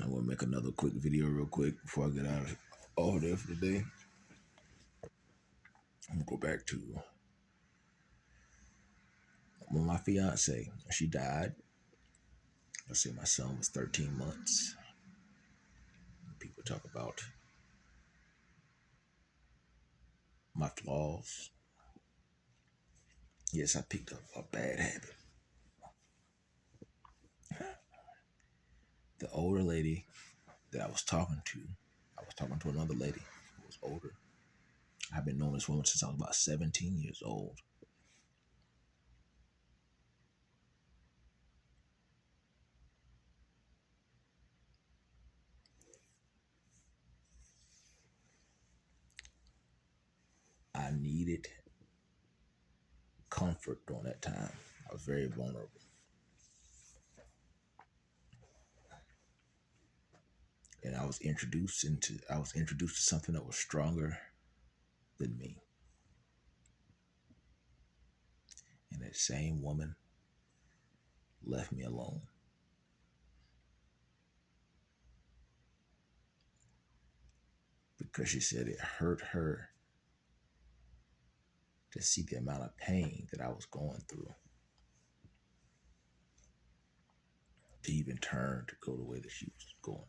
I'm gonna make another quick video real quick before I get out of all there for the day. I'm gonna go back to when my fiance, she died. Let's say my son was 13 months. People talk about my flaws. Yes, I picked up a bad habit. The older lady that I was talking to another lady who was older. I've been knowing this woman since I was about 17 years old. I needed comfort during that time. I was very vulnerable. And I was introduced to something that was stronger than me. And that same woman left me alone. Because she said it hurt her to see the amount of pain that I was going through. To even turn to go the way that she was going.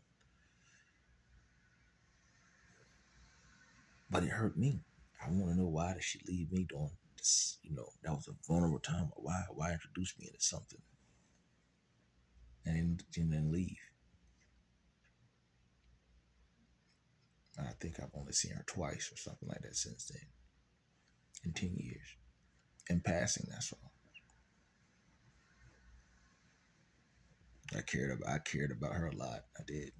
But it hurt me. I want to know, why did she leave me during this? That was a vulnerable time. Why introduce me into something and then leave? I think I've only seen her twice or something like that since then. In 10 years. In passing, that's all. I cared about her a lot. I did.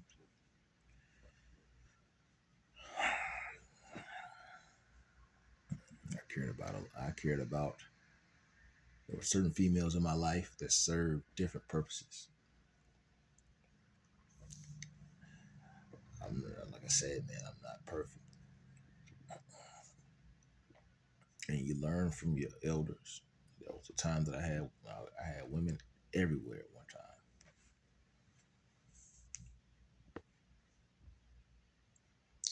I cared about there were certain females in my life that served different purposes. Like I said, man, I'm not perfect. And you learn from your elders. There was a time that I had women everywhere at one time.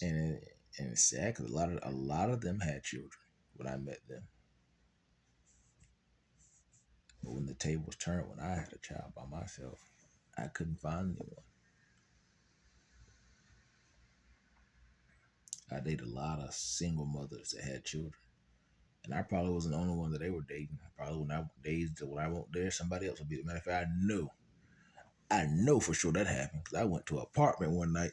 And it's sad because a lot of them had children when I met them. But when the tables turned, when I had a child by myself, I couldn't find anyone. I dated a lot of single mothers that had children. And I probably wasn't the only one that they were dating. Probably when I went there, somebody else would be. As a matter of fact, I know for sure that happened because I went to an apartment one night.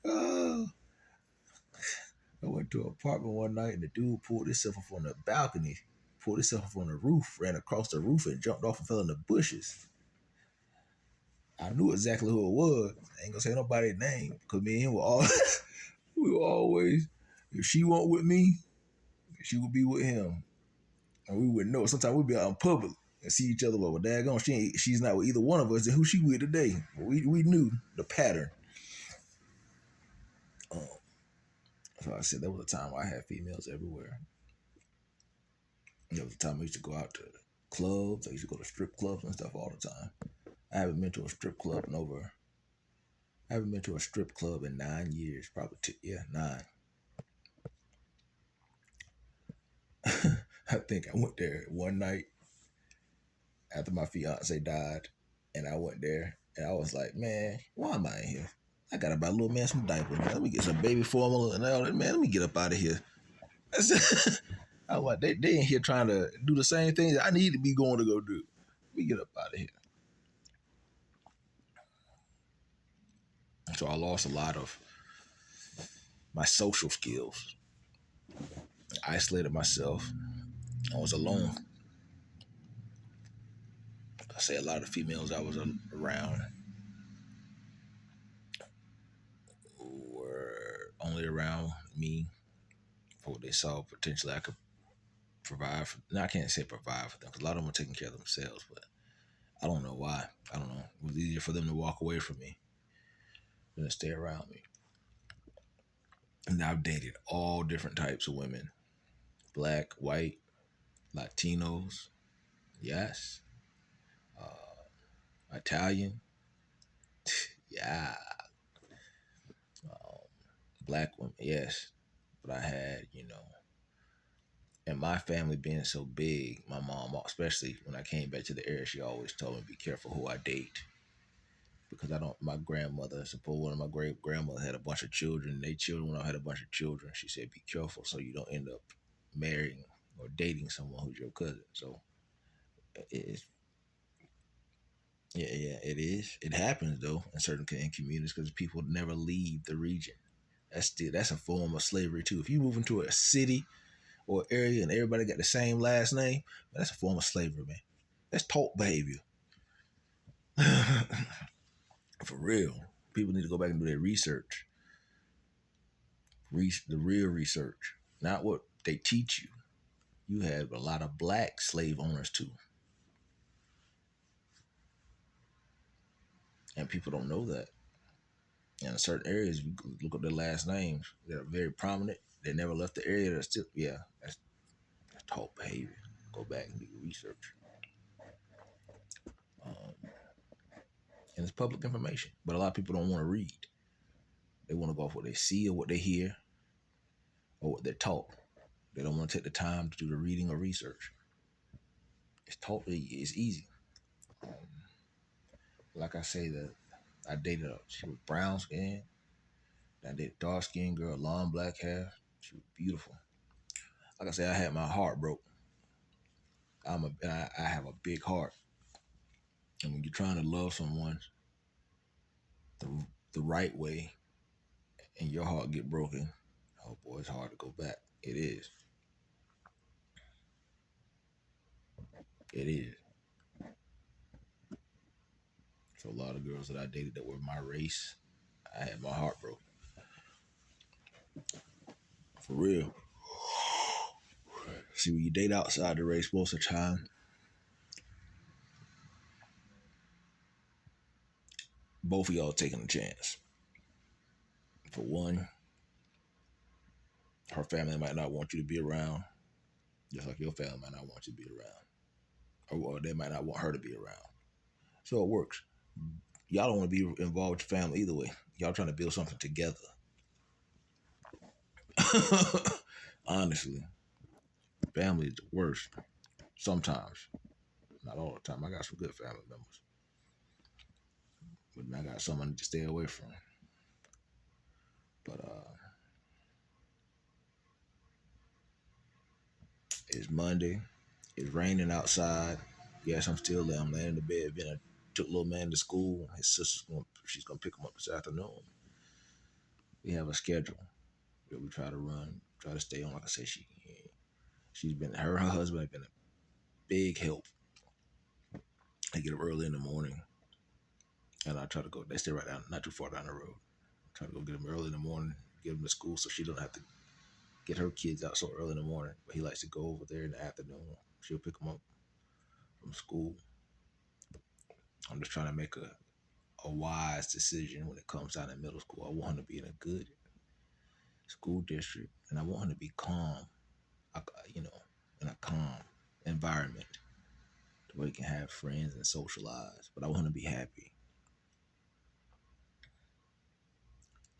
Oh, I went to an apartment one night and the dude pulled himself up on the balcony, pulled himself up on the roof, ran across the roof and jumped off and fell in the bushes. I knew exactly who it was. I ain't gonna say nobody's name because me and him we were always, if she wasn't with me, she would be with him. And we would know. Sometimes we'd be out in public and see each other. Well, daggone, she's not with either one of us. And who she with today? We knew the pattern. So I said there was a time I had females everywhere. There was a time I used to go out to clubs. I used to go to strip clubs and stuff all the time. I haven't been to a strip club in 9 years, probably 9. I think I went there one night after my fiance died, and I went there, and I was like, man, why am I in here? I gotta buy a little man some diapers. Man. Let me get some baby formula and all that. Man, let me get up out of here. I was like, they in here trying to do the same thing that I need to be going to go do. Let me get up out of here. So I lost a lot of my social skills. I isolated myself. I was alone. I say a lot of females I was around were only around me for what they saw potentially I could provide for. Now I can't say provide for them because a lot of them were taking care of themselves, but I don't know why. I don't know. It was easier for them to walk away from me than to stay around me. And I've dated all different types of women. Black, white, Latinos, yes. Italian, Yeah, um, black women, yes. But I had, and my family being so big, my mom, especially when I came back to the area, she always told me, be careful who I date. Because I don't, my grandmother, suppose one of my great grandmother had a bunch of children. They children, when I had a bunch of children, she said, be careful so you don't end up marrying or dating someone who's your cousin. So it's, yeah, it is. It happens though in certain communities because people never leave the region. That's a form of slavery too. If you move into a city or area and everybody got the same last name, that's a form of slavery, man. That's taught behavior. For real. People need to go back and do their research. The real research, not what they teach you. You have a lot of black slave owners too, and people don't know that. In certain areas, you look up their last names. They're very prominent. They never left the area. They're still, yeah, that's taught behavior. Go back and do your research. Um, and it's public information, but a lot of people don't want to read. They want to go off what they see or what they hear or what they're taught. They don't want to take the time to do the reading or research. It's easy. Um, like I say, that I dated her. She was brown skin. I dated dark skinned girl, long black hair. She was beautiful. Like I said, I had my heart broke. I have a big heart, and when you're trying to love someone the the right way, and your heart get broken, oh boy, it's hard to go back. It is. It is. So a lot of girls that I dated that were my race, I had my heart broken. For real. See, when you date outside the race, most of the time, both of y'all taking a chance. For one, her family might not want you to be around, just like your family might not want you to be around, or they might not want her to be around. So it works. Y'all don't want to be involved with your family either way. Y'all trying to build something together. Honestly, family is the worst. Sometimes, not all the time. I got some good family members, but I got some I need to stay away from. But it's Monday. It's raining outside. Yes, I'm still there. I'm laying in the bed. Then I took little man to school. She's gonna pick him up this afternoon. We have a schedule that we try to stay on. Like I said, she's been her husband have been a big help. I get up early in the morning, and I try to go. They stay right down, not too far down the road. I try to go get them early in the morning, get them to school, so she don't have to get her kids out so early in the morning. But he likes to go over there in the afternoon. She'll pick them up from school. I'm just trying to make a wise decision when it comes down to middle school. I want her to be in a good school district, and I want her to be calm. You know, in a calm environment where he can have friends and socialize. But I want her to be happy,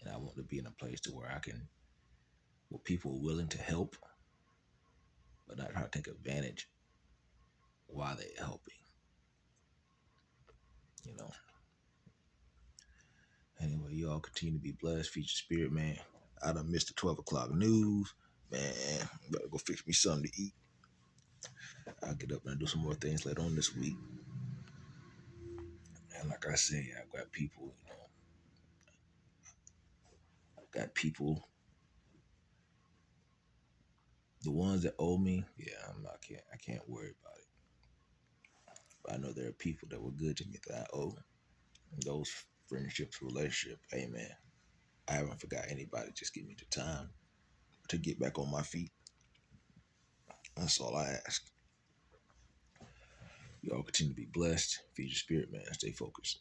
and I want to be in a place to where where people are willing to help, but not try to take advantage while they're helping. You know. Anyway, you all continue to be blessed. Feature spirit, man. I done missed the 12 o'clock news. Man, better go fix me something to eat. I'll get up and do some more things later on this week. And like I say, I got people, got people, the ones that owe me, yeah, I can't worry about it. But I know there are people that were good to me that I owe. And those friendships, relationship, hey man, I haven't forgot anybody. Just give me the time to get back on my feet. That's all I ask. Y'all continue to be blessed. Feed your spirit, man. Stay focused.